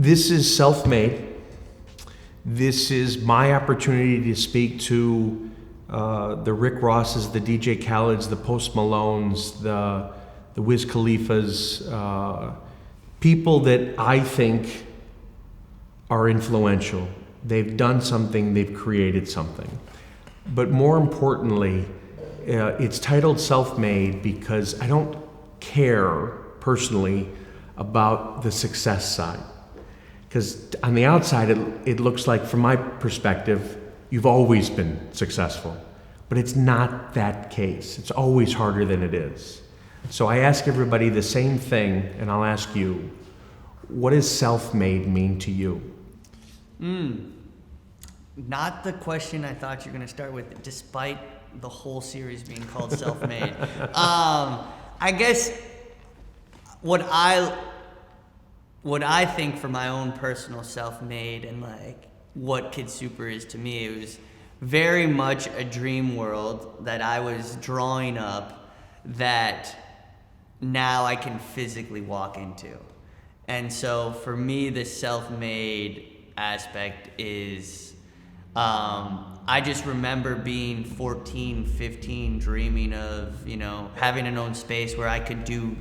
This is self-made. This is my opportunity to speak to the Rick Rosses, the DJ Khaled's, the Post Malones, the Wiz Khalifa's, people that I think are influential. They've done something, they've created something. But more importantly, it's titled Self-Made because I don't care personally about the success side. Because on the outside, it looks like, from my perspective, you've always been successful. But it's not that case. It's always harder than it is. So I ask everybody the same thing, and I'll ask you, what does self-made mean to you? Not the question I thought you were going to start with, despite the whole series being called Self-Made. I guess what I think for my own personal self-made and like what Kid Super is to me, it was very much a dream world that I was drawing up that now I can physically walk into. And so for me, the self-made aspect is, I just remember being 14, 15, dreaming of, having an own space where I could do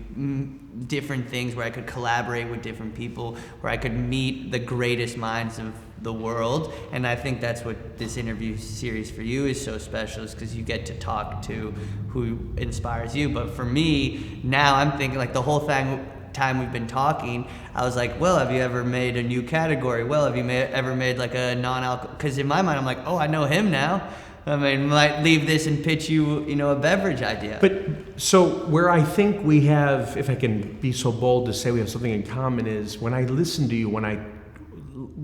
different things, where I could collaborate with different people, where I could meet the greatest minds of the world. And I think that's what this interview series for you is so special, is because you get to talk to who inspires you. But for me, now I'm thinking, like, the whole time we've been talking, I was like, well, have you ever made a new category? Well, have you ever made like a non-alcohol? Because in my mind, I'm like, oh, I know him now. I mean, might leave this and pitch you, a beverage idea. But so where I think we have, if I can be so bold to say we have something in common, is when I listen to you, when I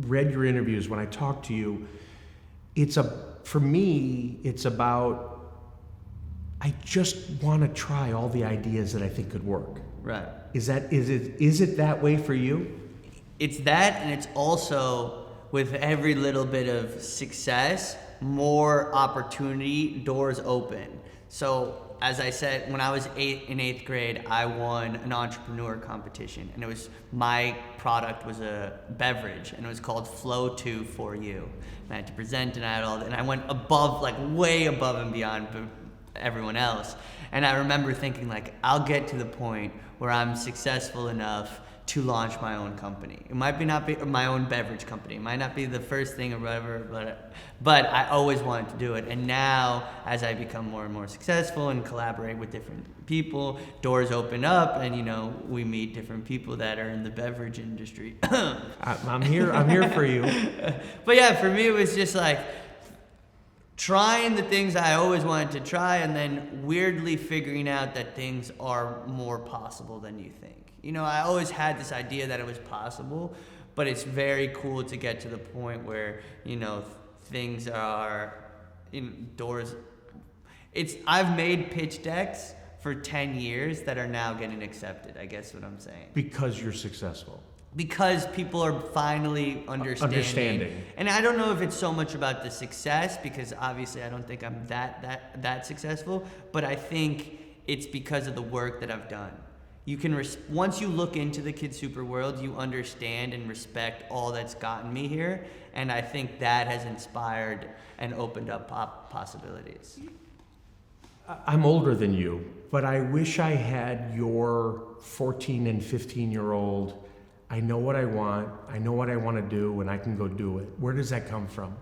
read your interviews, when I talk to you, for me, it's about, I just want to try all the ideas that I think could work. Right. Is it that way for you? It's that, and it's also, with every little bit of success, more opportunity, doors open. So, as I said, when I was in eighth grade, I won an entrepreneur competition, and my product was a beverage, and it was called Flow 2 for You. And I had to present, and I had and I went above, like way above and beyond everyone else. And I remember thinking, like, I'll get to the point where I'm successful enough to launch my own company. It might not be my own beverage company. It might not be the first thing or whatever, but I always wanted to do it. And now, as I become more and more successful and collaborate with different people, doors open up, and we meet different people that are in the beverage industry. I'm here for you. But yeah, for me, it was just like trying the things I always wanted to try, and then weirdly figuring out that things are more possible than you think. I always had this idea that it was possible, but it's very cool to get to the point where, things are doors. I've made pitch decks for 10 years that are now getting accepted, I guess what I'm saying. Because you're successful. Because people are finally understanding. And I don't know if it's so much about the success, because obviously I don't think I'm that successful, but I think it's because of the work that I've done. You can once you look into the Kid Super world, you understand and respect all that's gotten me here, and I think that has inspired and opened up possibilities. I'm older than you, but I wish I had your 14 and 15-year-old. I know what I want to do, and I can go do it. Where does that come from?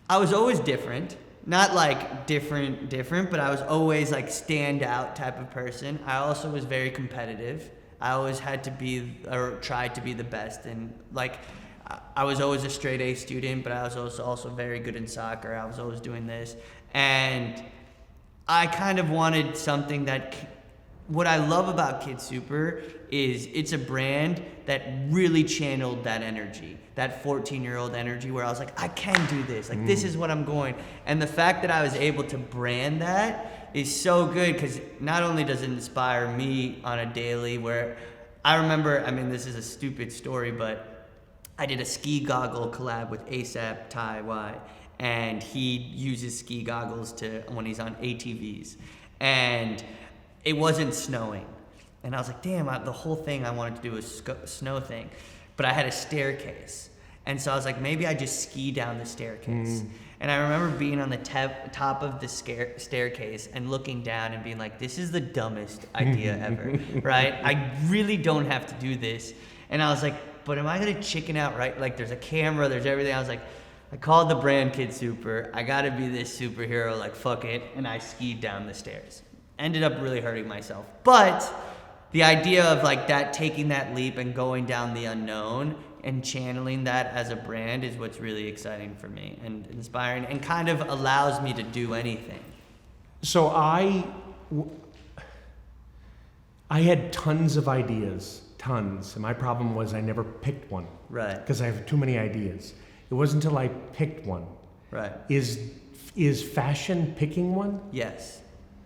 I was always different. Not like different, but I was always like standout type of person. I also was very competitive. I always had to be, or tried to be the best. And like, I was always a straight A student, but I was also very good in soccer. I was always doing this. And I kind of wanted something what I love about Kid Super is it's a brand that really channeled that energy, that 14-year-old energy where I was like, I can do this. Like, this is what I'm going. And the fact that I was able to brand that is so good, because not only does it inspire me on a daily, where I remember, this is a stupid story, but I did a ski goggle collab with ASAP Ty, and he uses ski goggles when he's on ATVs. And it wasn't snowing. And I was like, damn, the whole thing I wanted to do was snow thing. But I had a staircase. And so I was like, maybe I just ski down the staircase. And I remember being on the top of the staircase and looking down and being like, this is the dumbest idea ever, right? I really don't have to do this. And I was like, but am I going to chicken out, right? Like, there's a camera, there's everything. I was like, I called the brand Kid Super. I got to be this superhero, like, fuck it. And I skied down the stairs. Ended up really hurting myself. But the idea of, like, that, taking that leap and going down the unknown and channeling that as a brand is what's really exciting for me and inspiring and kind of allows me to do anything. So I had tons of ideas, tons. And my problem was I never picked one. Right. Because I have too many ideas. It wasn't until I picked one. Right. Is fashion picking one? Yes.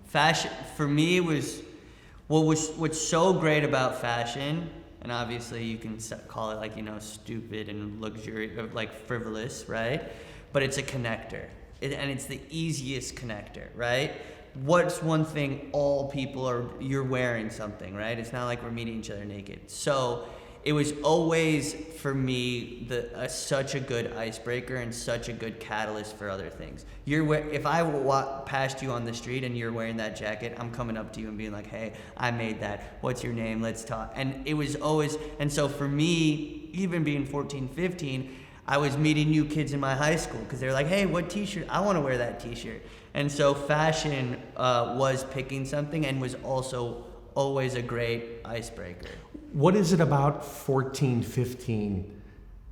Fashion, for me, was what's so great about fashion. And obviously you can call it, like, you know, stupid and luxurious, like frivolous, right? But it's a connector. And it's the easiest connector, right? What's one thing all people are, you're wearing something, right? It's not like we're meeting each other naked. So it was always, for me, such a good icebreaker and such a good catalyst for other things. If I walk past you on the street and you're wearing that jacket, I'm coming up to you and being like, hey, I made that. What's your name? Let's talk. And it was always, and so for me, even being 14, 15, I was meeting new kids in my high school because they're like, hey, what t-shirt? I want to wear that t-shirt. And so fashion was picking something and was also always a great icebreaker. What is it about 14, 15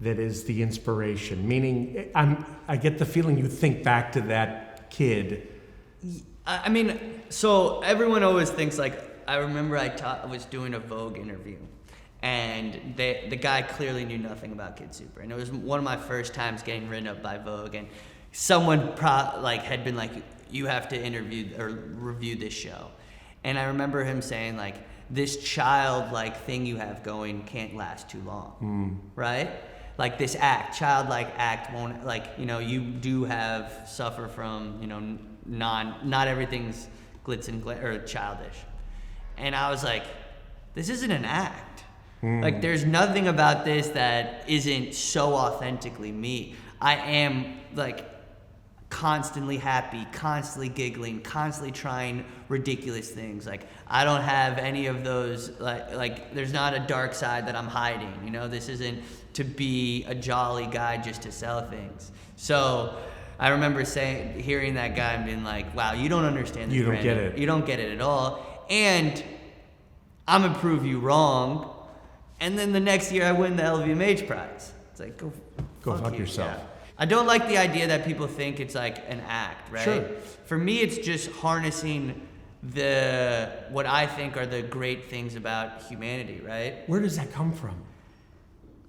that is the inspiration? Meaning, I get the feeling you think back to that kid. I mean, so everyone always thinks, like, I remember I was doing a Vogue interview, and the guy clearly knew nothing about Kid Super, and it was one of my first times getting written up by Vogue, and someone had been like, you have to interview or review this show. And I remember him saying, like, this childlike thing you have going can't last too long, right? Like, this childlike act won't, like, you know, you do suffer from, you know, not everything's glitz and or childish. And I was like, this isn't an act. Like, there's nothing about this that isn't so authentically me. I am, like, constantly happy, constantly giggling, constantly trying ridiculous things. Like, I don't have any of those, like there's not a dark side that I'm hiding, you know? This isn't to be a jolly guy just to sell things. So I remember hearing that guy and being like, wow, you don't understand this brand. You don't get it. You don't get it at all. And I'm gonna prove you wrong. And then the next year I win the LVMH prize. It's like, go fuck yourself. Yeah. I don't like the idea that people think it's like an act, right? Sure. For me, it's just harnessing what I think are the great things about humanity, right? Where does that come from?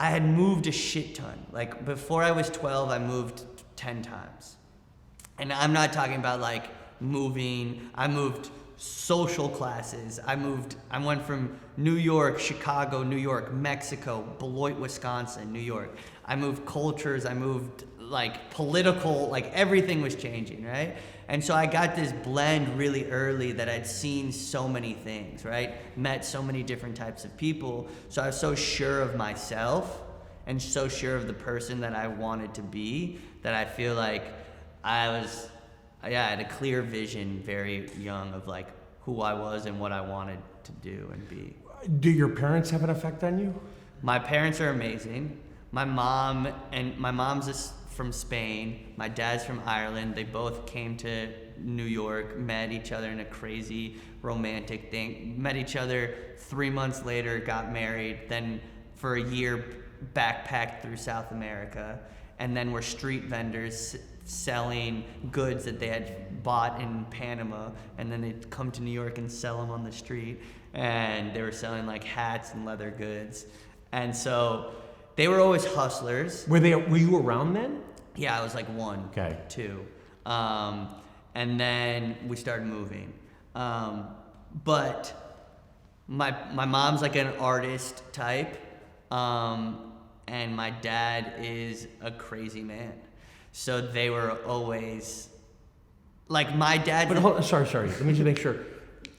I had moved a shit ton. Like, before I was 12, I moved 10 times. And I'm not talking about, like, moving. I moved social classes. I went from New York, Chicago, New York, Mexico, Beloit, Wisconsin, New York. I moved cultures. I moved, like, political, like, everything was changing, right? And so I got this blend really early that I'd seen so many things, right? Met so many different types of people. So I was so sure of myself and so sure of the person that I wanted to be that I feel like I had a clear vision very young of, like, who I was and what I wanted to do and be. Do your parents have an effect on you? My parents are amazing. My mom's from Spain. My dad's from Ireland. They both came to New York, met each other in a crazy romantic thing. Met each other 3 months later, got married. Then for a year, backpacked through South America. And then were street vendors selling goods that they had bought in Panama. And then they'd come to New York and sell them on the street. And they were selling, like, hats and leather goods. And so they were always hustlers. Were you around then? Yeah, I was like 1, 2. And then we started moving. But my mom's like an artist type. And my dad is a crazy man. So they were always, like, my dad... But sorry. Let me just make sure.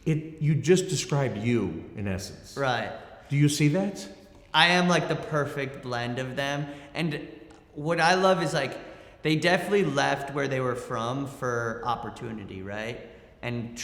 You just described you, in essence. Right. Do you see that? I am like the perfect blend of them. And what I love is like, they definitely left where they were from for opportunity, right? And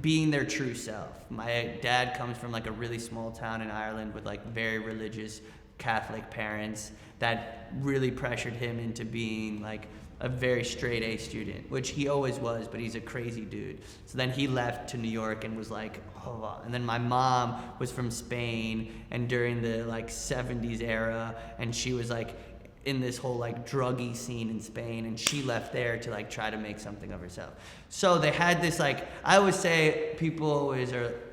being their true self. My dad comes from like a really small town in Ireland with like very religious Catholic parents that really pressured him into being like a very straight A student, which he always was, but he's a crazy dude. So then he left to New York and was like, oh, wow. And then my mom was from Spain and during the like 70s era, and she was like in this whole like druggy scene in Spain, and she left there to like try to make something of herself. So they had this like, I always say, people always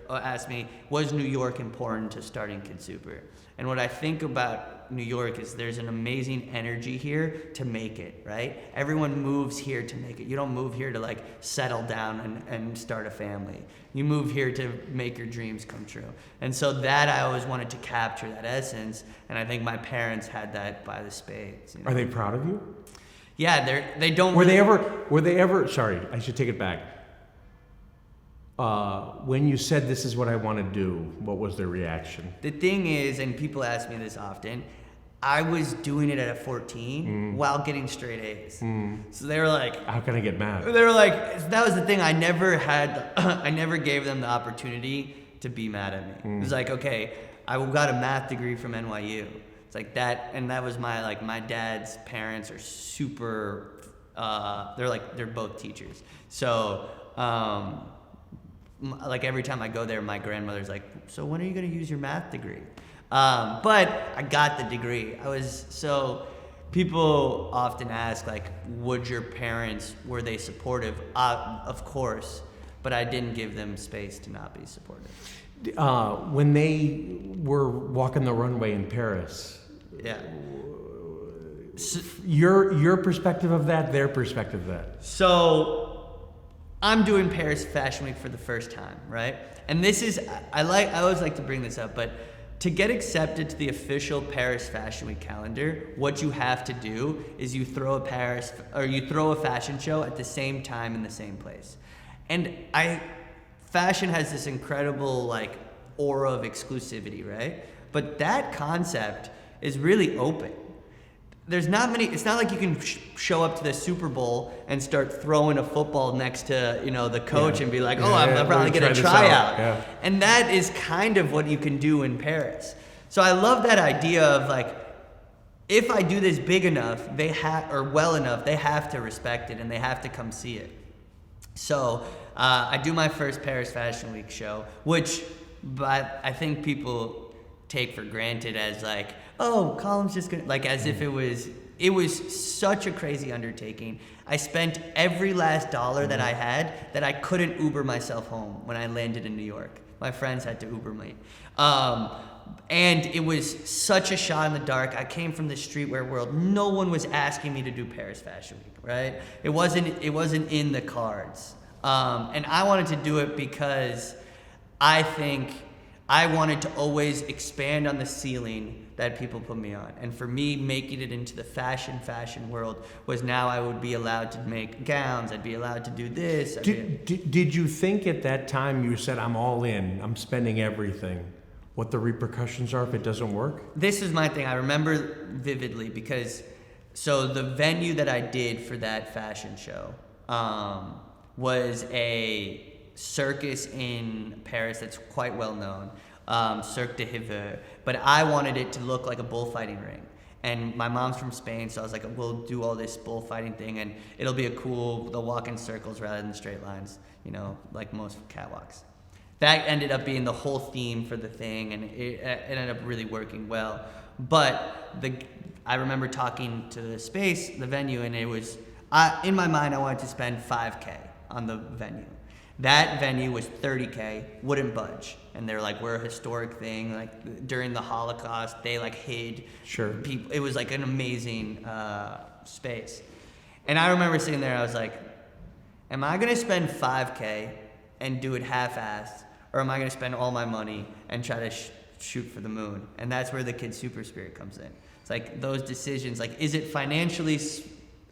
ask me, was New York important to starting Kid Super? And what I think about New York is there's an amazing energy here to make it, right? Everyone moves here to make it. You don't move here to like settle down and start a family. You move here to make your dreams come true. And so that I always wanted to capture that essence, and I think my parents had that by the spades. You know? Are they proud of you? Yeah, they don't. Were they ever? Sorry, I should take it back. When you said this is what I want to do, what was their reaction? The thing is, and people ask me this often, I was doing it at 14 while getting straight A's. So they were like, how can I get mad? They were like, that was the thing. I never gave them the opportunity to be mad at me. It was like, okay, I got a math degree from NYU. It's like that, and that was my dad's parents are super, they're both teachers. So, like every time I go there, my grandmother's like, so when are you going to use your math degree? But I got the degree. People often ask like, were they supportive? Of course, but I didn't give them space to not be supportive. When they were walking the runway in Paris, yeah. So, your perspective of that, their perspective of that. So I'm doing Paris Fashion Week for the first time, right? And this is, I always like to bring this up, but to get accepted to the official Paris Fashion Week calendar, what you have to do is you throw a fashion show at the same time in the same place. And fashion has this incredible like aura of exclusivity, right? But that concept is really open. It's not like you can show up to the Super Bowl and start throwing a football next to, the coach and be like, I'm probably going to try out. Yeah. And that is kind of what you can do in Paris. So I love that idea of like, if I do this big enough, well enough, they have to respect it and they have to come see it. So I do my first Paris Fashion Week show, but I think people take for granted as like, oh, Colm's just gonna, like as if it was such a crazy undertaking. I spent every last dollar that I had that I couldn't Uber myself home when I landed in New York. My friends had to Uber me. And it was such a shot in the dark. I came from the streetwear world. No one was asking me to do Paris Fashion Week, right? It wasn't in the cards. And I wanted to do it because I think I wanted to always expand on the ceiling that people put me on. And for me, making it into the fashion world was now I would be allowed to make gowns. I'd be allowed to do this. Did you think at that time you said, I'm all in, I'm spending everything, what the repercussions are if it doesn't work? This is my thing. I remember vividly because, so the venue that I did for that fashion show was a circus in Paris that's quite well known, Cirque de Hiver, but I wanted it to look like a bullfighting ring. And my mom's from Spain, so I was like, we'll do all this bullfighting thing, and it'll be they'll walk in circles rather than straight lines, like most catwalks. That ended up being the whole theme for the thing, and it ended up really working well. But I remember talking to the venue, and it was, in my mind, I wanted to spend $5K on the venue. That venue was $30K, wouldn't budge. And they're like, we're a historic thing. Like during the Holocaust, they like hid people. It was like an amazing space. And I remember sitting there, I was like, am I gonna spend $5K and do it half-assed? Or am I gonna spend all my money and try to shoot for the moon? And that's where the Kid Super spirit comes in. It's like those decisions, like is it financially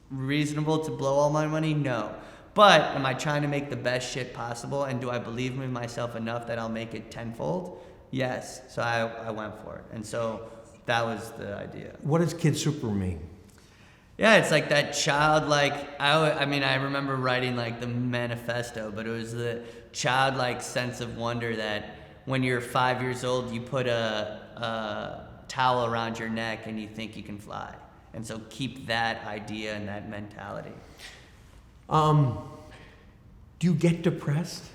reasonable to blow all my money? No. But am I trying to make the best shit possible? And do I believe in myself enough that I'll make it tenfold? Yes. So I went for it. And so that was the idea. What does Kid Super mean? Yeah, it's like that childlike, I mean, I remember writing like the manifesto, but it was the childlike sense of wonder that when you're 5 years old, you put a towel around your neck and you think you can fly. And so keep that idea and that mentality. Do you get depressed?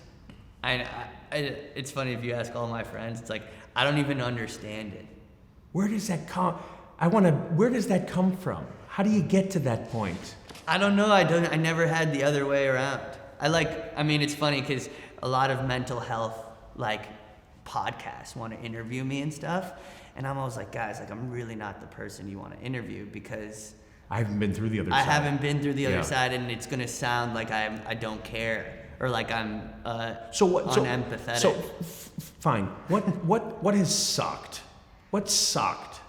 It's funny if you ask all my friends, it's like, I don't even understand it. Where does that come? Where does that come from? How do you get to that point? I don't know. I never had the other way around. It's funny because a lot of mental health, like, podcasts want to interview me and stuff. And I'm always like, guys, like, I'm really not the person you want to interview because I haven't been through the other side. I haven't been through the other side, and it's going to sound like I don't care or like I'm unempathetic. So fine. What has sucked? What sucked?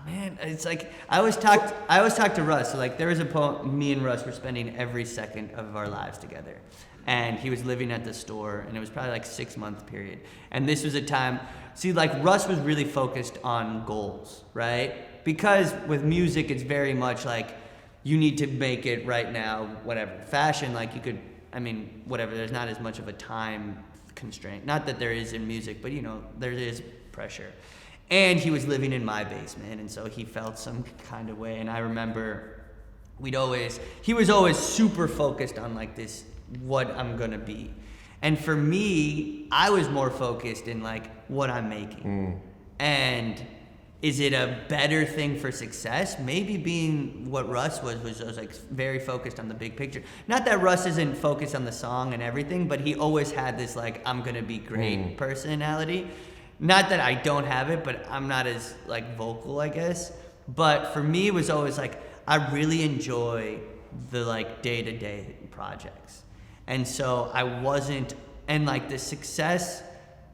Man, it's like I always talk to Russ. So like there was a point, me and Russ were spending every second of our lives together, and he was living at the store, and it was probably like 6 month period. And this was a time. See, like Russ was really focused on goals, right? Because with music, it's very much like you need to make it right now. Whatever fashion, like you could. I mean, whatever. There's not as much of a time constraint. Not that there is in music, but you know there is pressure. And he was living in my basement, and so he felt some kind of way. And I remember he was always super focused on like this, what I'm gonna be. And for me, I was more focused in like what I'm making. And is it a better thing for success? Maybe being what Russ was like very focused on the big picture. Not that Russ isn't focused on the song and everything, but he always had this like, I'm gonna be great personality. Not that I don't have it, but I'm not as like vocal, I guess. But for me, it was always like, I really enjoy the like day-to-day projects. And so and like the success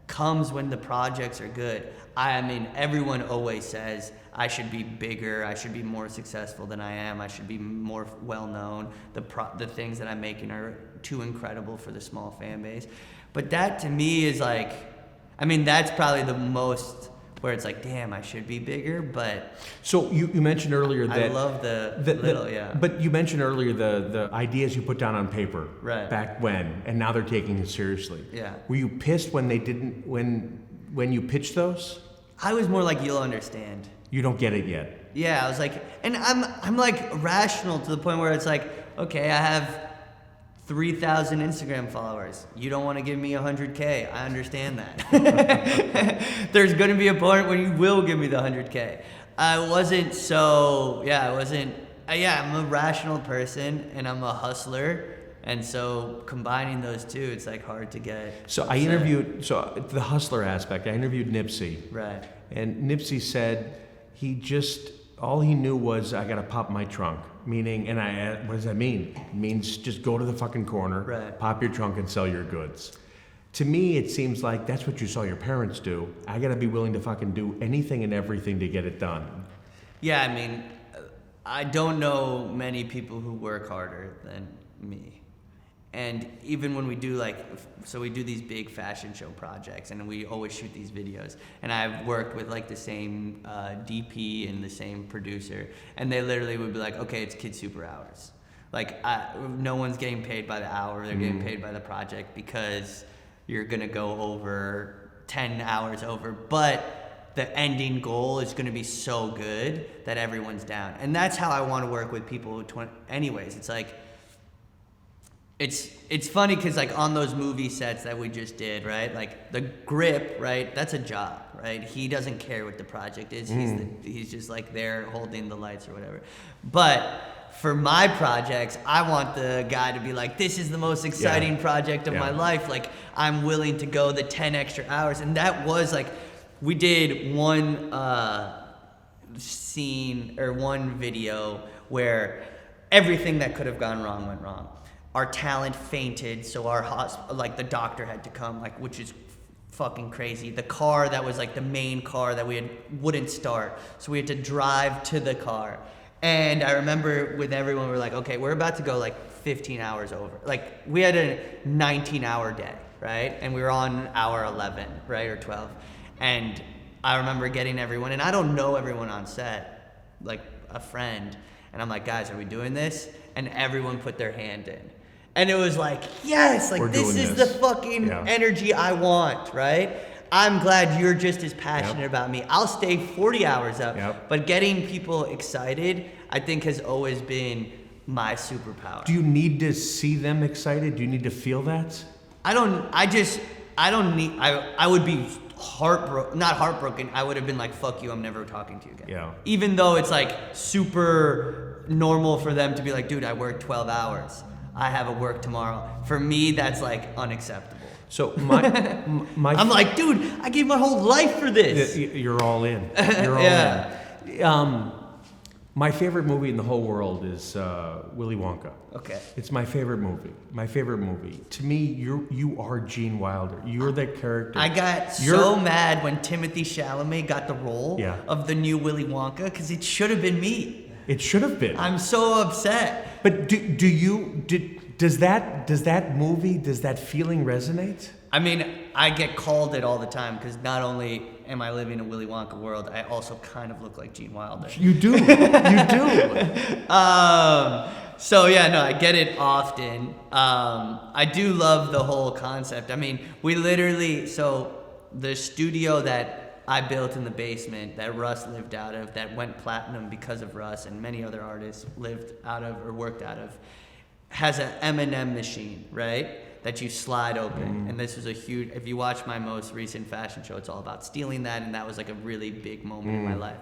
comes when the projects are good. I mean, everyone always says I should be bigger, I should be more successful than I am, I should be more well-known. The things that I'm making are too incredible for the small fan base. But that to me is like, I mean, that's probably the most where it's like, damn, I should be bigger, but... So you mentioned earlier that... I love the But you mentioned earlier the ideas you put down on paper. Right. Back when, and now they're taking it seriously. Yeah. Were you pissed when they didn't, when you pitched those? I was more like, you'll understand. You don't get it yet. Yeah, I was like, and I'm like rational to the point where it's like, okay, I have 3,000 Instagram followers. You don't want to give me 100K. I understand that. There's going to be a point when you will give me the 100K. I'm a rational person and I'm a hustler. And so combining those two, it's like hard to get. So the hustler aspect, I interviewed Nipsey. Right. And Nipsey said all he knew was, I got to pop my trunk. Meaning, what does that mean? It means just go to the fucking corner, right. Pop your trunk and sell your goods. To me, it seems like that's what you saw your parents do. I got to be willing to fucking do anything and everything to get it done. Yeah, I mean, I don't know many people who work harder than me. And even when we do we do these big fashion show projects and we always shoot these videos. And I've worked with like the same DP and the same producer. And they literally would be like, okay, it's Kid Super hours. Like no one's getting paid by the hour. They're getting paid by the project because you're going to go over 10 hours over. But the ending goal is going to be so good that everyone's down. And that's how I want to work with people. Anyways, it's like, it's funny because like on those movie sets that we just did, right? Like the grip, right? That's a job, right? He doesn't care what the project is. He's just like there holding the lights or whatever. But for my projects, I want the guy to be like, this is the most exciting project of my life. Like I'm willing to go the 10 extra hours. And that was like, we did one scene or one video where everything that could have gone wrong went wrong. Our talent fainted, so the doctor had to come, like, which is fucking crazy. The car that was like the main car that wouldn't start, so we had to drive to the car. And I remember with everyone, we're like, okay, we're about to go like 15 hours over. Like we had a 19-hour day, right? And we were on hour 11, right, or 12. And I remember getting everyone, and I don't know everyone on set, like a friend. And I'm like, guys, are we doing this? And everyone put their hand in. And it was like, yes, like this is the fucking energy I want, right? I'm glad you're just as passionate about me. I'll stay 40 hours up, but getting people excited, I think, has always been my superpower. Do you need to see them excited? Do you need to feel that? I would be not heartbroken. I would have been like, fuck you, I'm never talking to you again. Yeah. Even though it's like super normal for them to be like, dude, I worked 12 hours. I have a work tomorrow. For me, that's like unacceptable. So my I'm like, dude, I gave my whole life for this. You're all in. You're all in. My favorite movie in the whole world is Willy Wonka. Okay. It's my favorite movie. My favorite movie. To me, you are Gene Wilder. You're that character. I got so mad when Timothée Chalamet got the role of the new Willy Wonka because it should have been me. It should have been. I'm so upset. But does that movie, does that feeling resonate? I mean, I get called it all the time because not only am I living in a Willy Wonka world, I also kind of look like Gene Wilder. You do. You do. So yeah, no, I get it often. I do love the whole concept. I mean, the studio that I built in the basement that Russ lived out of, that went platinum because of Russ and many other artists lived out of or worked out of, has an M&M machine, right? That you slide open. And this was a huge, if you watch my most recent fashion show, it's all about stealing that, and that was like a really big moment in my life.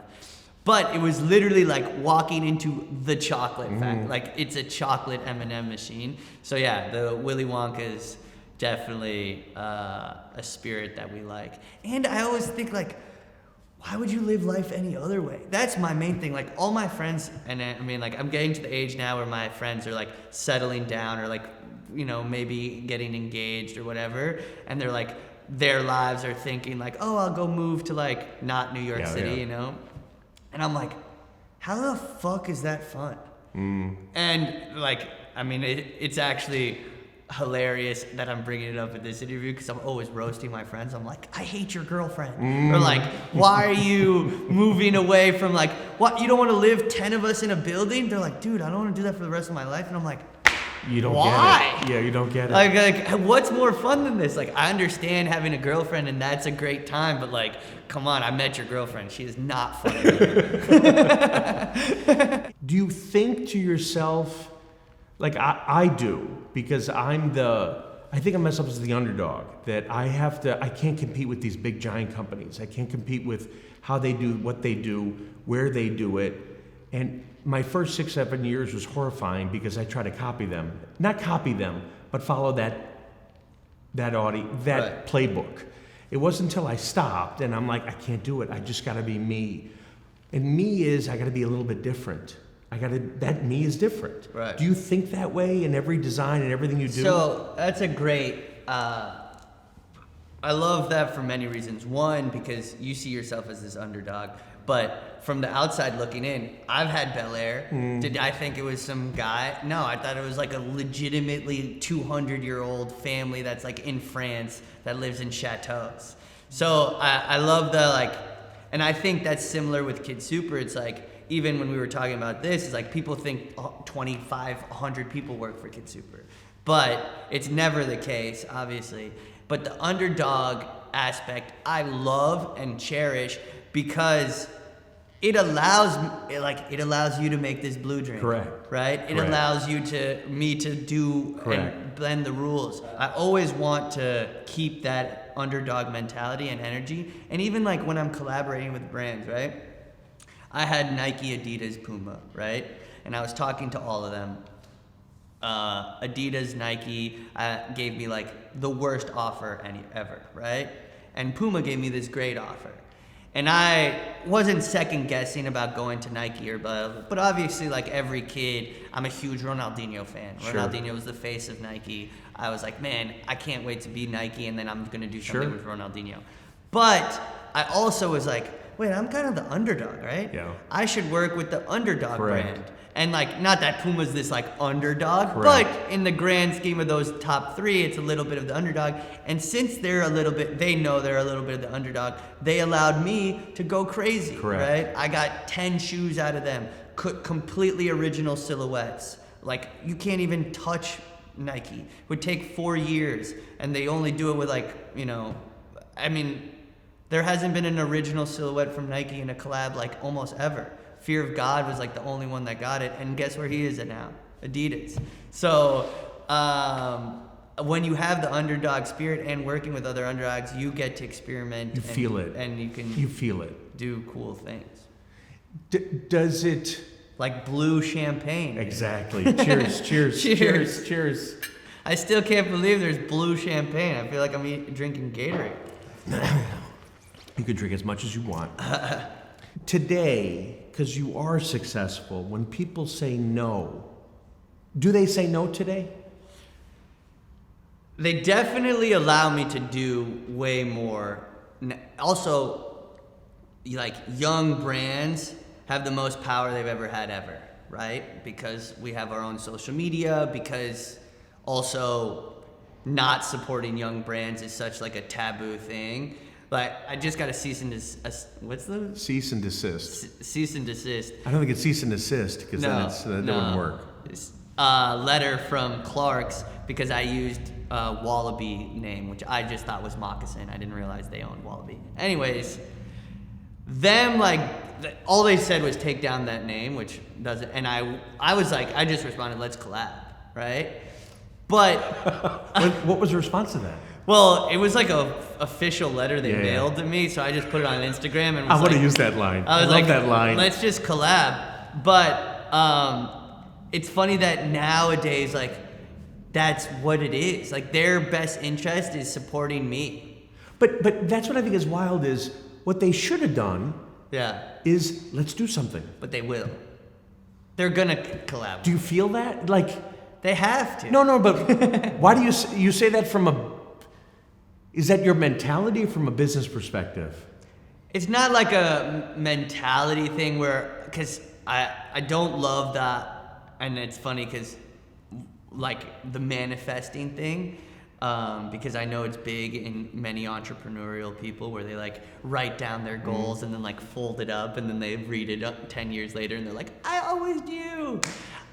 But it was literally like walking into the chocolate factory. Like it's a chocolate M&M machine. So yeah, the Willy Wonka is definitely a spirit that we like. And I always think like, why would you live life any other way? That's my main thing. Like all my friends, and I mean like I'm getting to the age now where my friends are like settling down or like, you know, maybe getting engaged or whatever. And they're like, their lives are thinking like, oh, I'll go move to like not New York City, you know? And I'm like, how the fuck is that fun? And like, I mean, it's actually hilarious that I'm bringing it up in this interview because I'm always roasting my friends. I'm like, I hate your girlfriend. Or like, why are you moving away from like, what, you don't want to live 10 of us in a building? They're like, dude, I don't want to do that for the rest of my life. And I'm like, you don't why? Get it. Yeah, you don't get it. Like, what's more fun than this? Like, I understand having a girlfriend and that's a great time, but like, come on, I met your girlfriend. She is not fun. Do you think to yourself, like I do, because I think of myself as the underdog, that I can't compete with these big giant companies. I can't compete with how they do what they do, where they do it. And my first 6-7 years was horrifying because I tried to copy them. Not copy them, but follow that playbook. It wasn't until I stopped and I'm like, I can't do it. I just gotta be me. And me is, I gotta be a little bit different. That me is different. Right. Do you think that way in every design and everything you do? So that's a great, I love that for many reasons. One, because you see yourself as this underdog, but from the outside looking in, I've had Belaire. Did I think it was some guy? No, I thought it was like a legitimately 200-year-old family that's like in France that lives in chateaus. So I love the like, and I think that's similar with Kid Super. It's like, even when we were talking about this, it's like people think 25, 100 people work for Kid Super. But it's never the case, obviously. But the underdog aspect, I love and cherish because it allows you to make this blue drink. Correct. Right? It Correct. allows me to do and blend the rules. I always want to keep that underdog mentality and energy. And even like when I'm collaborating with brands, right? I had Nike, Adidas, Puma, right? And I was talking to all of them. Adidas, Nike gave me like the worst offer ever, right? And Puma gave me this great offer. And I wasn't second guessing about going to Nike or blah, blah, but obviously like every kid, I'm a huge Ronaldinho fan. Sure. Ronaldinho was the face of Nike. I was like, man, I can't wait to be Nike and then I'm gonna do something with Ronaldinho. But I also was like, wait, I'm kind of the underdog, right? Yeah. I should work with the Underdog Correct. brand. And like, not that Puma's this like underdog, Correct. but in the grand scheme of those top 3, it's a little bit of the underdog. And since they know they're a little bit of the underdog, they allowed me to go crazy, Correct. right? I got 10 shoes out of them, completely original silhouettes. Like, you can't even touch Nike. It would take 4 years, and they only do it with like, I mean, there hasn't been an original silhouette from Nike in a collab like almost ever. Fear of God was like the only one that got it, and guess where he is at now? Adidas. So when you have the underdog spirit and working with other underdogs, you get to experiment. You feel it. And you feel it. do cool things. Does it? Like blue champagne. Exactly. Cheers, cheers, Cheers. cheers. I still can't believe there's blue champagne. I feel like I'm drinking Gatorade. You can drink as much as you want. Today, because you are successful, when people say no, do they say no today? They definitely allow me to do way more. Also, like, young brands have the most power they've ever had ever, right? Because we have our own social media, because also not supporting young brands is such like a taboo thing. Like, I just got a cease and desist. What's the? Cease and desist. Cease and desist. I don't think it's cease and desist, because then that wouldn't work. It's a letter from Clark's because I used Wallaby name, which I just thought was Moccasin. I didn't realize they owned Wallaby. Anyways, them, like, all they said was take down that name, which doesn't, and I was like, I just responded, let's collab, right? But What was the response to that? well, it was like a official letter they Yeah, yeah. mailed to me, so I just put it on Instagram and was I want to like, use that line. I was love like, that line. let's just collab. But it's funny that nowadays, like, that's what it is. Like, their best interest is supporting me. But that's what I think is wild, is what they should have done Yeah, is, let's do something. but they will. They're gonna collab. Do you feel that? Like, They have to. no, but why do you say that from is that your mentality or from a business perspective? It's not like a mentality thing where, because I don't love that, and it's funny because, like, the manifesting thing, because I know it's big in many entrepreneurial people where they like write down their goals and then like fold it up and then they read it up 10 years later and they're like, I always do.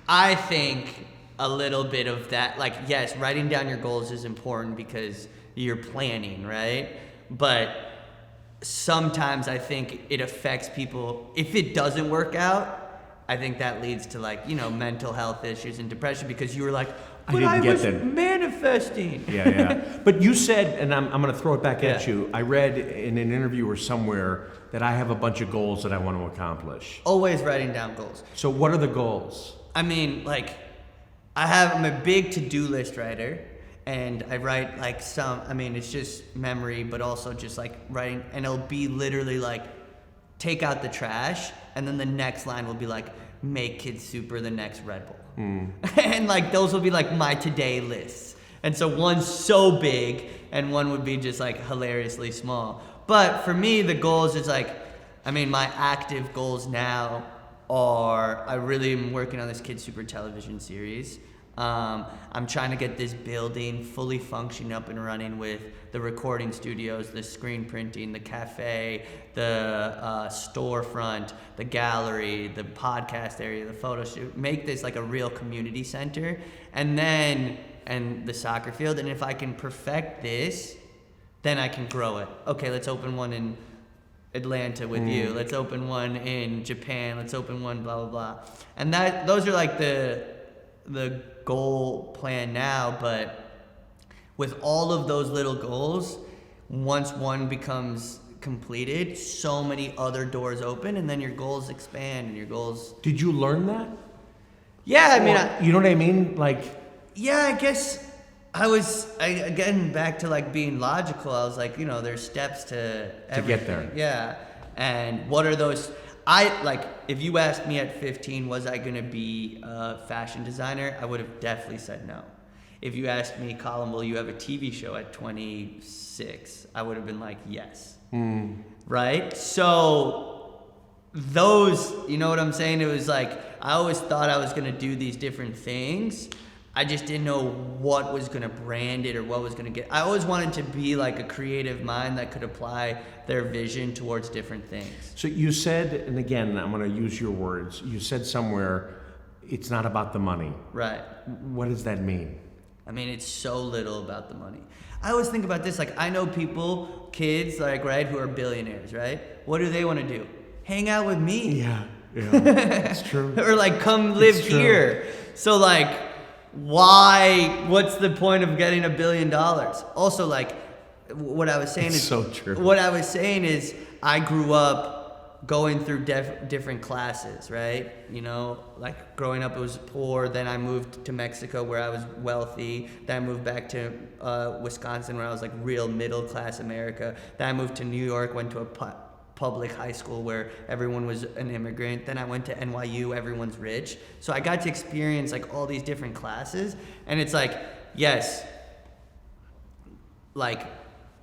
I think a little bit of that, like, yes, writing down your goals is important because you're planning, right? But sometimes I think it affects people. If it doesn't work out, I think that leads to, like, mental health issues and depression because you were like, but I was manifesting. Yeah. But you said, and I'm going to throw it back at Yeah. you, I read in an interview or somewhere that I have a bunch of goals that I want to accomplish. Always writing down goals. So what are the goals? I mean, like, I'm a big to-do list writer, and I write like it's just memory, but also just like writing, and it'll be literally like, take out the trash, and then the next line will be like, make Kid Super the next Red Bull. And like, those will be like my today lists. And so one's so big, and one would be just like hilariously small. But for me, the goals is like, my active goals now are, I really am working on this Kid Super television series. I'm trying to get this building fully functioning up and running with the recording studios, the screen printing, the cafe, the storefront, the gallery, the podcast area, the photo shoot. Make this like a real community center, and the soccer field. And if I can perfect this, then I can grow it. Okay, let's open one in Atlanta with you. Let's open one in Japan. Let's open one blah, blah, blah. And those are like the goal plan now, but with all of those little goals, once one becomes completed, so many other doors open, and then your goals expand and your goals. Did you learn that? Yeah, You know what I mean? Like, yeah, I guess again, back to like being logical, I was like, there's steps to everything. get there. Yeah. And what are those? If you asked me at 15, was I going to be a fashion designer? I would have definitely said no. if you asked me, Colm, will you have a TV show at 26? I would have been like, yes. Right? So those, you know what I'm saying? It was like, I always thought I was going to do these different things. I just didn't know what was going to brand it or what was going to get. I always wanted to be like a creative mind that could apply their vision towards different things. So you said, and again, I'm going to use your words, you said somewhere, it's not about the money. Right. What does that mean? I mean, it's so little about the money. I always think about this, like I know people, kids, like, right, who are billionaires, right? What do they want to do? Hang out with me. Yeah, that's true. Or like, come live here. So like, what's the point of getting $1 billion? Also, like, what I was saying is so true. What I was saying is I grew up going through different classes, right? You know, like growing up it was poor, then I moved to Mexico where I was wealthy, then I moved back to Wisconsin where I was like real middle class America, then I moved to New York, went to a public high school where everyone was an immigrant. Then I went to NYU, everyone's rich. So I got to experience like all these different classes, and it's like, yes, like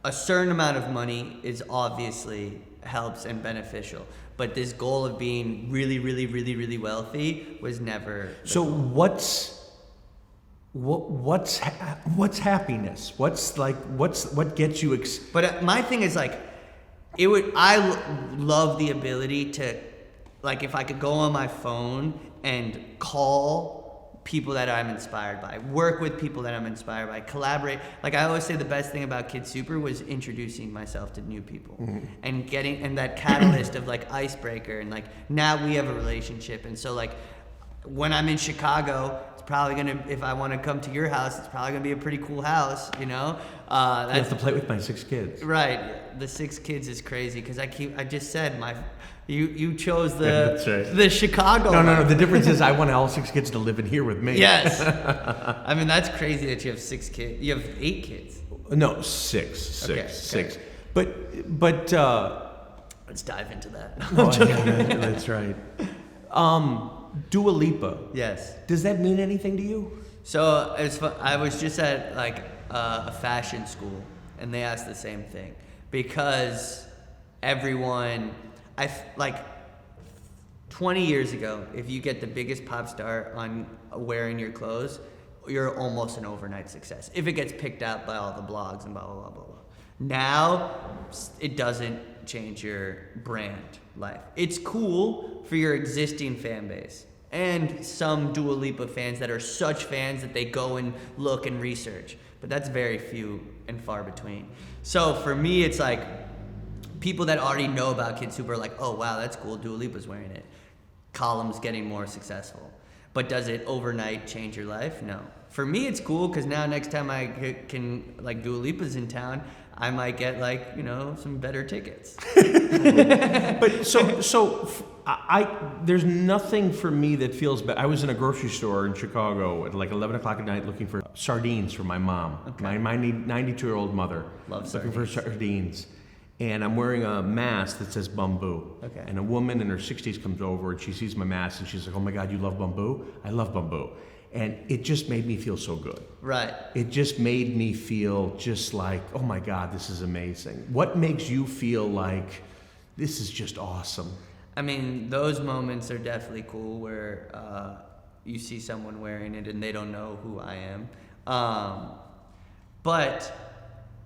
a certain amount of money is obviously helps and beneficial, but this goal of being really, really, really, really wealthy was never. So what's happiness? What gets you? But my thing is like, love the ability to, like, if I could go on my phone and call people that I'm inspired by, work with people that I'm inspired by, collaborate. Like I always say, the best thing about Kid Super was introducing myself to new people and and that catalyst of like icebreaker, and like now we have a relationship. And so like when I'm in Chicago, it's probably gonna, if I want to come to your house, it's probably gonna be a pretty cool house, you know. I have to play with my 6 kids. Right, the 6 kids is crazy because I just said you chose the that's right. the Chicago. No. The difference is I want all 6 kids to live in here with me. Yes, I mean that's crazy that you have 6 kids. You have 8 kids. No, 6. Okay. 6. But let's dive into that. that's right. Dua Lipa. Yes. Does that mean anything to you? So it's fun. I was just at like a fashion school, and they asked the same thing because everyone, like 20 years ago, if you get the biggest pop star on wearing your clothes, you're almost an overnight success. If it gets picked out by all the blogs and blah blah blah blah blah. Now it doesn't change your brand life. It's cool for your existing fan base and some Dua Lipa fans that are such fans that they go and look and research, but that's very few and far between. So for me, it's like people that already know about Kid Super are like, oh wow, that's cool, Dua Lipa's wearing it. Column's getting more successful. But does it overnight change your life? No. For me, it's cool because now next time I can, like Dua Lipa's in town, I might get like, you know, some better tickets. But there's nothing for me that feels bad. I was in a grocery store in Chicago at like 11 o'clock at night looking for sardines for my mom. Okay. My 92-year-old mother. Love looking for sardines. And I'm wearing a mask that says Bumbu. Okay. And a woman in her 60s comes over and she sees my mask and she's like, oh my God, you love Bumbu? I love Bumbu. And it just made me feel so good. Right. It just made me feel just like, oh my God, this is amazing. What makes you feel like this is just awesome? I mean, those moments are definitely cool where you see someone wearing it and they don't know who I am. But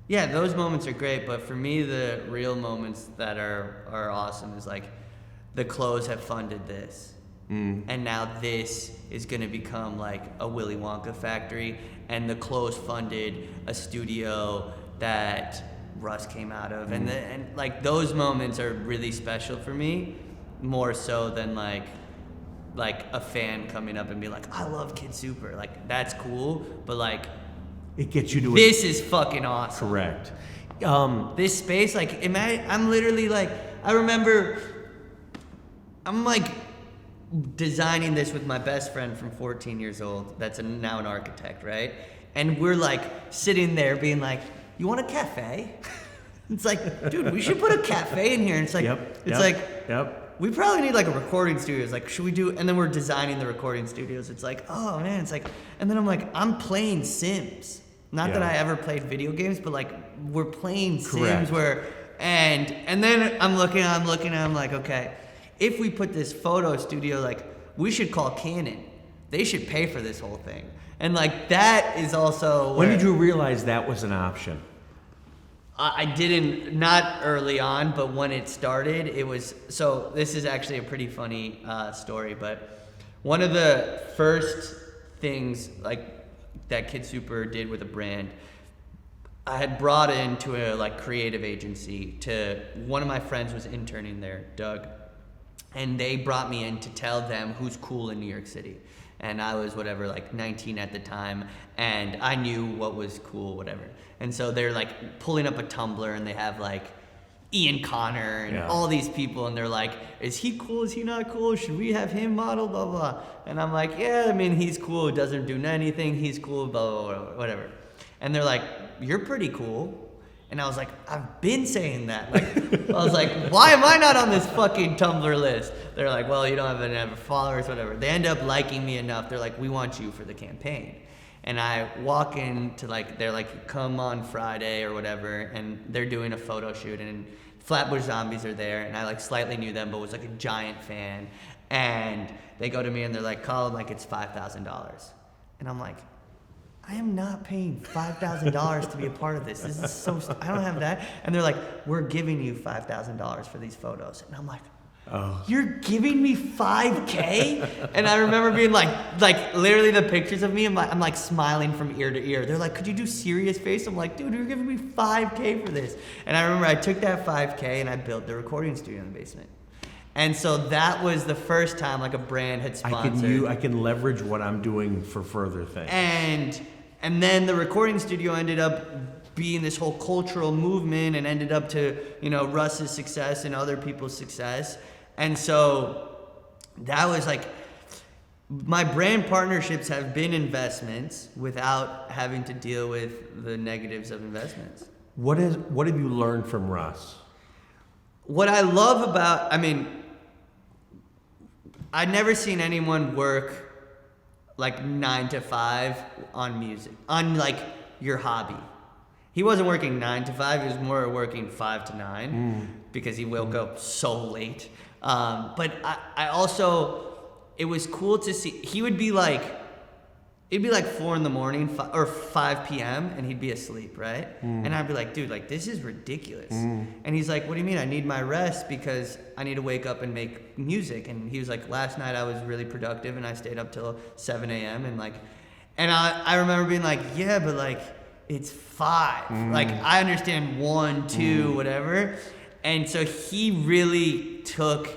yeah, those moments are great. But for me, the real moments that are awesome is like the clothes have funded this. And now this is going to become like a Willy Wonka factory, and the clothes funded a studio that Russ came out of, and like those moments are really special for me, more so than like a fan coming up and be like, I love Kid Super. Like that's cool, but like it gets you to this is fucking awesome. Correct. This space, like I'm literally like, I remember I'm like designing this with my best friend from 14 years old that's now an architect, right? And we're like sitting there being like, you want a cafe? It's like, dude, we should put a cafe in here. And it's like, Yep. we probably need like a recording studio. It's like, should we do, and then we're designing the recording studios. It's like, oh man, it's like, and then I'm like, I'm playing Sims. Not that I ever played video games, but like we're playing Sims where, and then I'm looking, I'm like, okay, if we put this photo studio, like we should call Canon. They should pay for this whole thing. And like that is also When did you realize that was an option? I didn't, not early on, but when it started, it was, so this is actually a pretty funny story, but one of the first things like that Kid Super did with a brand, I had brought into a like creative agency to, one of my friends was interning there, Doug, and they brought me in to tell them who's cool in New York City. And I was whatever, like 19 at the time, and I knew what was cool, whatever. And so they're like pulling up a Tumblr, and they have like Ian Connor and all these people, and they're like, is he cool? Is he not cool? Should we have him model? Blah, blah. And I'm like, yeah, I mean, he's cool. Doesn't do anything. He's cool, blah, blah, blah, whatever. And they're like, you're pretty cool. And I was like, I've been saying that. Like, I was like, why am I not on this fucking Tumblr list? They're like, well, you don't have enough followers, whatever. They end up liking me enough. They're like, we want you for the campaign. And I walk into like, they're like, come on Friday or whatever. And they're doing a photo shoot. And Flatbush Zombies are there. And I like slightly knew them, but was like a giant fan. And they go to me and they're like, Colm, like it's $5,000. And I'm like, I am not paying $5,000 to be a part of this. This is so, I don't have that. And they're like, we're giving you $5,000 for these photos. And I'm like, you're giving me $5K? And I remember being like literally the pictures of me, I'm like smiling from ear to ear. They're like, could you do serious face? I'm like, dude, you're giving me $5K for this. And I remember I took that $5K and I built the recording studio in the basement. And so that was the first time like a brand had sponsored. I can leverage what I'm doing for further things. And then the recording studio ended up being this whole cultural movement and ended up to, you know, Russ's success and other people's success. And so that was like, my brand partnerships have been investments without having to deal with the negatives of investments. What have you learned from Russ? What I love about, I mean, I'd never seen anyone work like 9 to 5 on music, on like your hobby. He wasn't working 9 to 5, he was more working 5 to 9 because he woke up so late. But I also, it was cool to see, he would be like, it'd be like 4 a.m. or 5 p.m. and he'd be asleep, right? And I'd be like, dude, like this is ridiculous. And he's like, what do you mean? I need my rest because I need to wake up and make music. And he was like, last night I was really productive and I stayed up till 7 a.m. and like, and I remember being like, yeah, but like it's 5. Like I understand 1, 2, whatever. And so he really took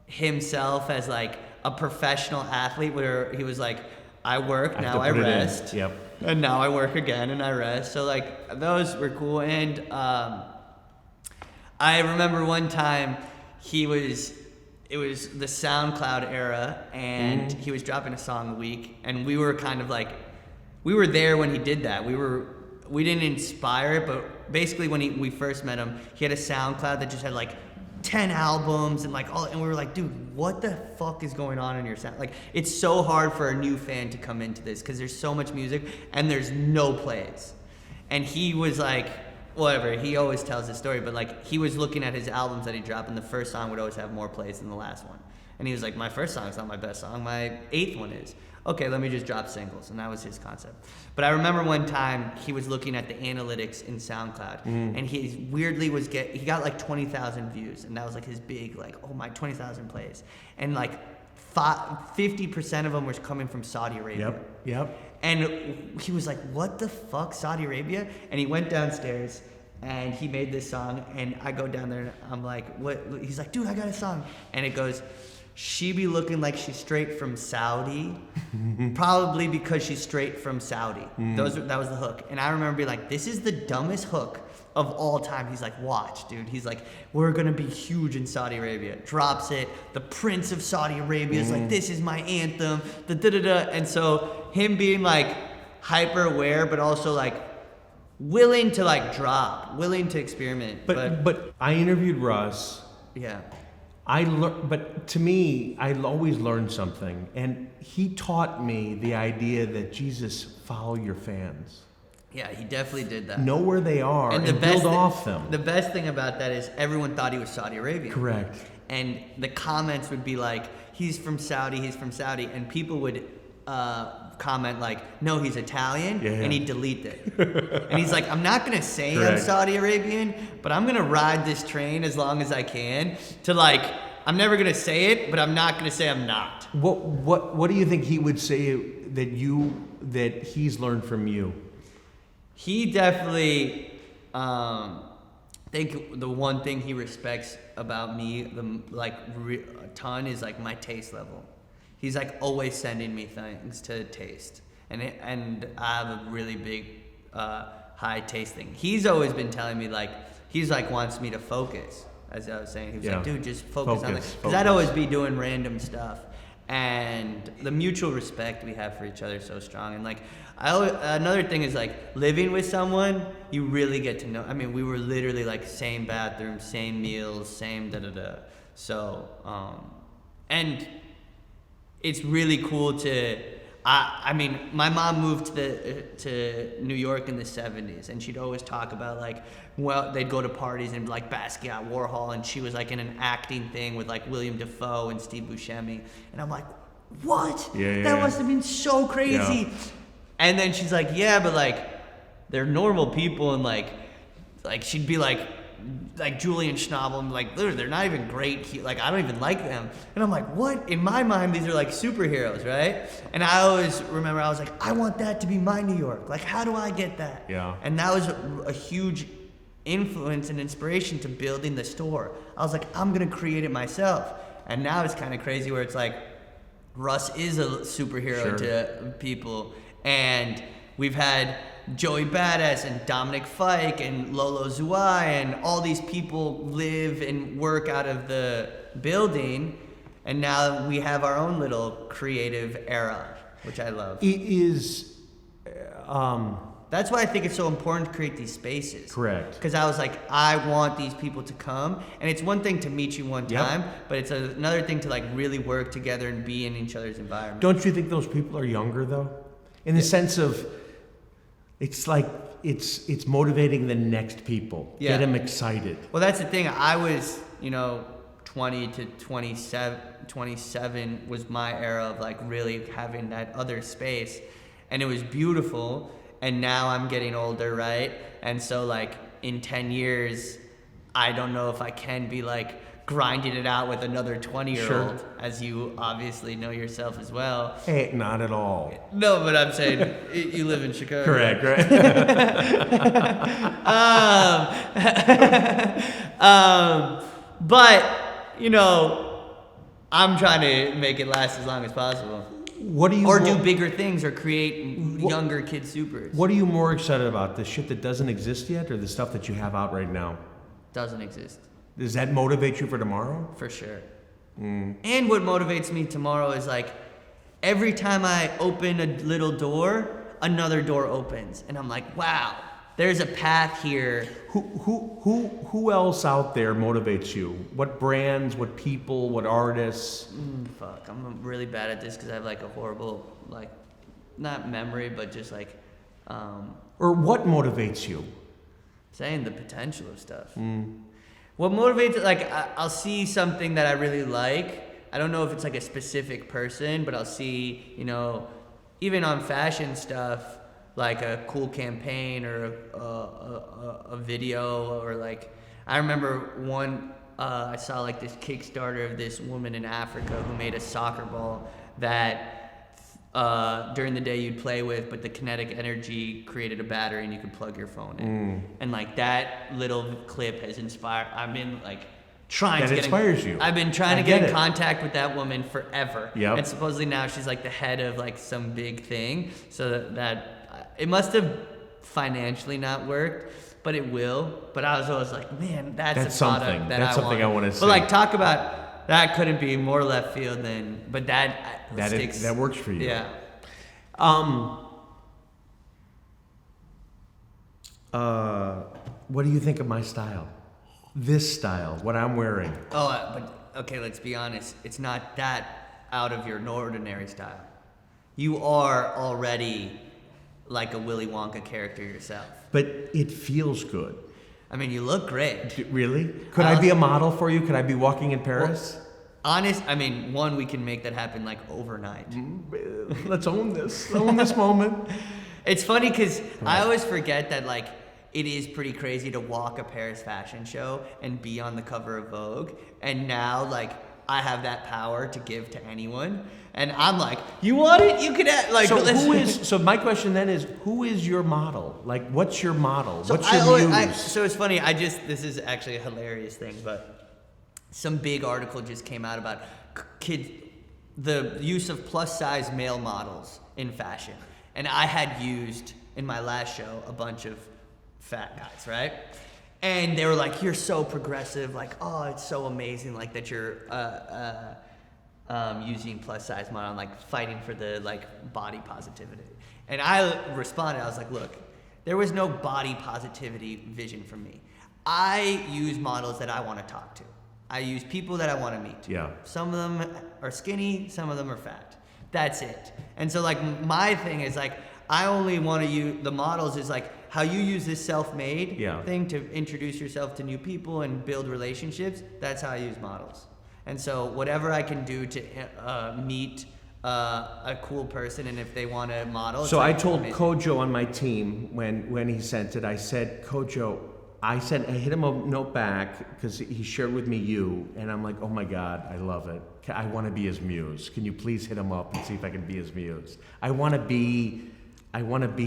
himself as like a professional athlete where he was like, I work, now I rest. Yep. And now I work again and I rest. So like those were cool. And I remember one time it was the SoundCloud era and he was dropping a song a week and we were kind of like, we were there when he did that. We didn't inspire it, but basically when we first met him, he had a SoundCloud that just had like 10 albums and like all, and we were like, dude, what the fuck is going on in your sound? Like, it's so hard for a new fan to come into this because there's so much music and there's no plays. And he was like, whatever, he always tells this story, but like he was looking at his albums that he dropped and the first song would always have more plays than the last one. And he was like, my first song's not my best song, my 8th one is. Okay, let me just drop singles. And that was his concept. But I remember one time he was looking at the analytics in SoundCloud and he weirdly he got like 20,000 views. And that was like his big, like, oh my, 20,000 plays. And like 50% of them was coming from Saudi Arabia. Yep. And he was like, what the fuck, Saudi Arabia? And he went downstairs and he made this song. And I go down there and I'm like, what? He's like, dude, I got a song. And it goes, she be looking like she's straight from Saudi, probably because she's straight from Saudi. That was the hook. And I remember being like, this is the dumbest hook of all time. He's like, watch, dude. He's like, we're going to be huge in Saudi Arabia. Drops it. The Prince of Saudi Arabia is like, this is my anthem. And so him being like hyper aware, but also like willing to like drop, willing to experiment. But I interviewed Russ. Yeah. But to me, I always learn something. And he taught me the idea that Jesus, follow your fans. Yeah, he definitely did that. Know where they are and build off them. The best thing about that is everyone thought he was Saudi Arabian. Correct. And the comments would be like, he's from Saudi, and people would comment like, no, he's Italian, and he'd delete it. And he's like, I'm not gonna say I'm Saudi Arabian, but I'm gonna ride this train as long as I can to like, I'm never gonna say it, but I'm not gonna say I'm not. What do you think he would say that he's learned from you? He definitely, think the one thing he respects about me, a ton, is like my taste level. He's like always sending me things to taste, and I have a really big high taste thing. He's always been telling me like wants me to focus, as I was saying. He was like, dude, just focus on it, because I'd always be doing random stuff, and the mutual respect we have for each other is so strong. And like another thing is like living with someone, you really get to know. I mean, we were literally like same bathroom, same meals, same da-da-da. So, and it's really cool to, I mean, my mom moved to New York in the 70s, and she'd always talk about like, well, they'd go to parties and like Basquiat, Warhol, and she was like in an acting thing with like William Dafoe and Steve Buscemi. And I'm like, what? That must have been so crazy. Yeah. And then she's like, yeah, but like, they're normal people, and like she'd be like Julian Schnabel, and like, they're not even great. Like, I don't even like them. And I'm like, what? In my mind, these are like superheroes, right? And I always remember, I was like, I want that to be my New York. Like, how do I get that? Yeah. And that was a huge influence and inspiration to building the store. I was like, I'm gonna create it myself. And now it's kind of crazy where it's like, Russ is a superhero to people. And we've had Joey Badass and Dominic Fike and Lolo Zuai, and all these people live and work out of the building. And now we have our own little creative era, which I love. It is... That's why I think it's so important to create these spaces. Correct. Because I was like, I want these people to come. And it's one thing to meet you one time, but it's another thing to like really work together and be in each other's environment. Don't you think those people are younger though? In the sense of, it's like, it's motivating the next people. Get them excited. Well, that's the thing. I was, 20 to 27 was my era of like really having that other space. And it was beautiful. And now I'm getting older, right? And so like in 10 years, I don't know if I can be like grinding it out with another 20-year-old, as you obviously know yourself as well. Hey, not at all. No, but I'm saying you live in Chicago. Correct, right? But, I'm trying to make it last as long as possible. Do bigger things or create younger Kid Supers. What are you more excited about? The shit that doesn't exist yet, or the stuff that you have out right now? Doesn't exist. Does that motivate you for tomorrow? For sure. And what motivates me tomorrow is like every time I open a little door, another door opens, and I'm like, wow, there's a path here. Who else out there motivates you? What brands? What people? What artists? Fuck, I'm really bad at this because I have like a horrible not memory, but just like. Or what motivates you? Saying the potential of stuff. What motivates, I'll see something that I really like. I don't know if it's like a specific person, but I'll see, even on fashion stuff, like a cool campaign or a video, or like, I remember I saw like this Kickstarter of this woman in Africa who made a soccer ball that during the day you'd play with, but the kinetic energy created a battery and you could plug your phone in. And like that little clip has inspired. I've been like trying to inspires you. I've been trying to get in contact with that woman forever. Yep. And supposedly now she's like the head of like some big thing. So that it must have financially not worked, but it will. But I was always like, man, that's a product that's something I want to see. But like, talk about that, couldn't be more left field than, but that sticks. That works for you. Yeah. What do you think of my style? This style, what I'm wearing. But okay, let's be honest, it's not that out of your ordinary style. You are already like a Willy Wonka character yourself. But it feels good. I mean, you look great. Really? Could I be a model for you? Could I be walking in Paris? One, we can make that happen like overnight. Let's own this. Own this moment. It's funny because I always forget that like it is pretty crazy to walk a Paris fashion show and be on the cover of Vogue. And now like I have that power to give to anyone. And I'm like, you want it? You can have, like. So my question then is, who is your model? Like, what's your model? What's your muse? So it's funny. This is actually a hilarious thing, but some big article just came out about the use of plus size male models in fashion. And I had used in my last show a bunch of fat guys, right? And they were like, you're so progressive, like, oh, it's so amazing, like that you're using plus size model, and like fighting for the like body positivity. And I responded, I was like, look, there was no body positivity vision for me. I use models that I want to talk to. I use people that I want to meet. Yeah. Some of them are skinny, some of them are fat. That's it. And so like my thing is like, I only want to use the models is like how you use this self-made thing to introduce yourself to new people and build relationships. That's how I use models. And so whatever I can do to meet a cool person, and if they want to model. So I told Kojo on my team when he sent it, I said, Kojo, I hit him a note back because he shared with me you, and I'm like, oh my God, I love it. I want to be his muse. Can you please hit him up and see if I can be his muse? I want to be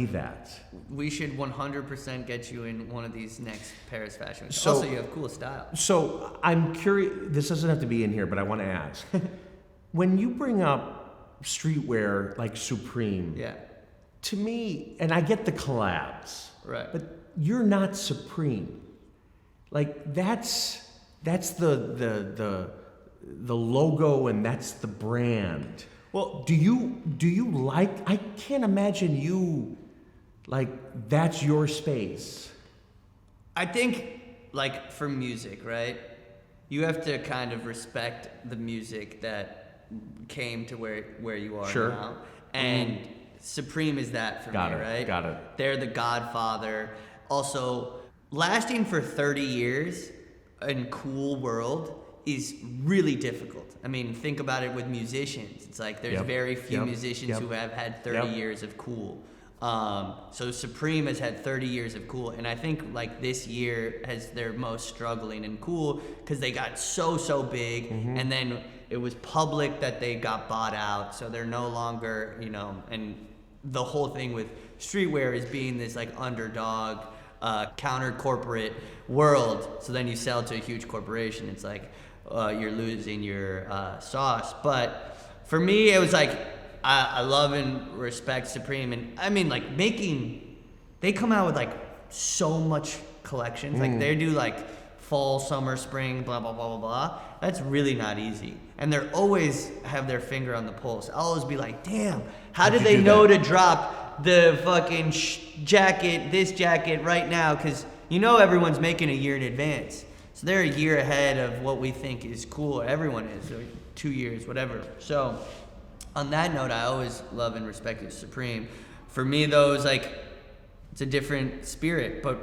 that. We should 100% get you in one of these next Paris fashion weeks. Also, you have cool style. So I'm curious, this doesn't have to be in here, but I want to ask. When you bring up streetwear like Supreme, to me, and I get the collabs, right? But you're not Supreme. Like that's the logo and that's the brand. Well, do you like? I can't imagine you like that's your space. I think like for music, right? You have to kind of respect the music that came to where you are now, and Supreme is that for me, right? Got it. They're the Godfather. Also, lasting for 30 years in cool world is really difficult. I mean, think about it with musicians. It's like there's very few musicians who have had 30 years of cool. So Supreme has had 30 years of cool, and I think like this year has their most struggling in cool because they got so big, and then it was public that they got bought out, so they're no longer, and the whole thing with streetwear is being this like underdog, counter corporate world. So then you sell to a huge corporation. It's like you're losing your sauce. But for me, it was like I love and respect Supreme, and I mean like they come out with like so much collections. Like they do like fall, summer, spring, blah blah blah blah blah. That's really not easy, and they're always have their finger on the pulse. I'll always be like, damn, how did they know to drop the fucking this jacket right now? Because everyone's making a year in advance, so they're a year ahead of what we think is cool. Everyone is, or 2 years, whatever. So on that note, I always love and respect Supreme. For me, though, it's like it's a different spirit, but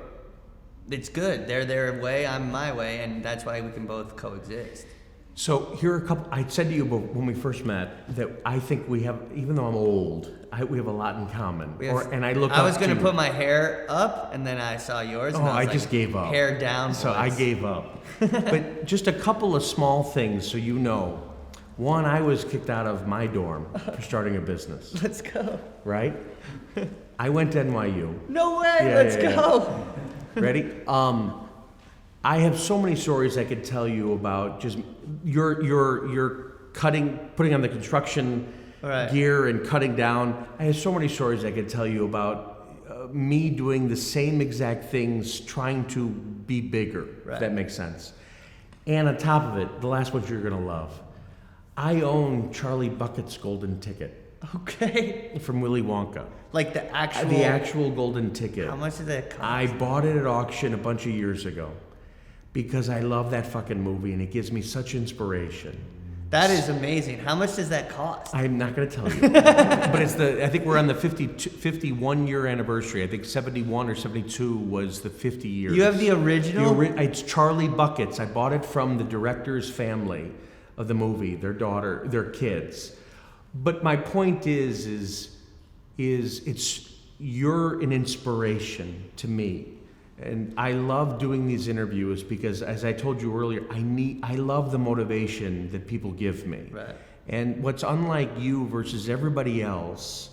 it's good. They're their way, I'm my way, and that's why we can both coexist. So here are a couple. I said to you when we first met that I think we have, even though I'm old, we have a lot in common. I was going to put my hair up, and then I saw yours. And I just gave up. Hair down. So I gave up. But just a couple of small things, so you know. One, I was kicked out of my dorm for starting a business. Let's go. Right? I went to NYU. No way. Let's go. Ready? I have so many stories I could tell you about just your putting on the construction gear and cutting down. I have so many stories I could tell you about me doing the same exact things, trying to be bigger, if that makes sense. And on top of it, the last one you're gonna love. I own Charlie Bucket's golden ticket. Okay. From Willy Wonka. Like the actual golden ticket. How much did that cost? I bought it at auction a bunch of years ago. because I love that fucking movie and it gives me such inspiration. That is amazing. How much does that cost? I'm not going to tell you. But I think we're on the 51 year anniversary. I think 71 or 72 was the 50 years. You have the original? It's Charlie Buckets. I bought it from the director's family of the movie, their daughter, their kids. But my point is you're an inspiration to me. And I love doing these interviews because, as I told you earlier, I love the motivation that people give me. Right. And what's unlike you versus everybody else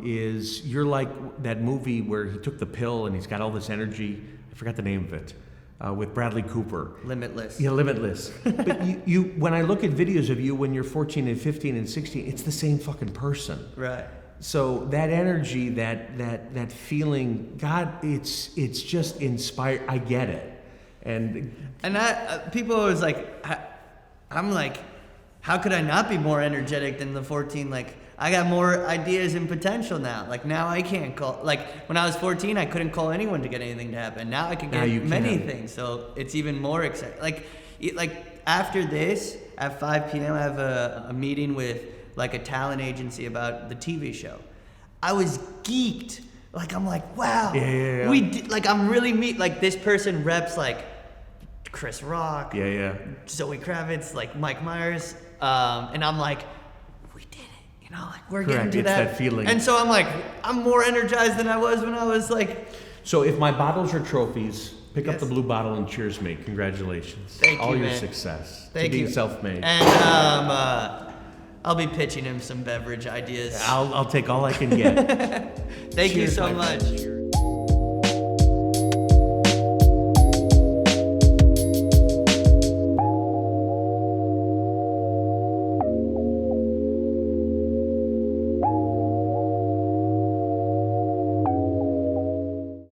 is you're like that movie where he took the pill and he's got all this energy. I forgot the name of it. With Bradley Cooper. Limitless. Yeah, Limitless. But you, when I look at videos of you when you're 14 and 15 and 16, it's the same fucking person. Right. So that energy, that feeling, God, it's just inspired. I get it, and people always like, I'm like, how could I not be more energetic than the 14? Like, I got more ideas and potential now. Like now I can't call. Like when I was 14, I couldn't call anyone to get anything to happen. Now I can get many things. So it's even more exciting. Like after this, at 5 p.m., I have a meeting with like a talent agency about the TV show. I was geeked. Like I'm like, wow. Yeah. We did, like I'm really like this person reps like Chris Rock. Yeah. Zoe Kravitz, like Mike Myers, and I'm like, we did it. You know, like we're getting to that feeling. And so I'm like, I'm more energized than I was when I was like. So if my bottles are trophies, pick up Yes. the blue bottle and cheers me. Congratulations. Thank All you, your man. success. Thank to being you. self-made. And I'll be pitching him some beverage ideas. I'll take all I can get. Thank you Cheers, so my much. friend.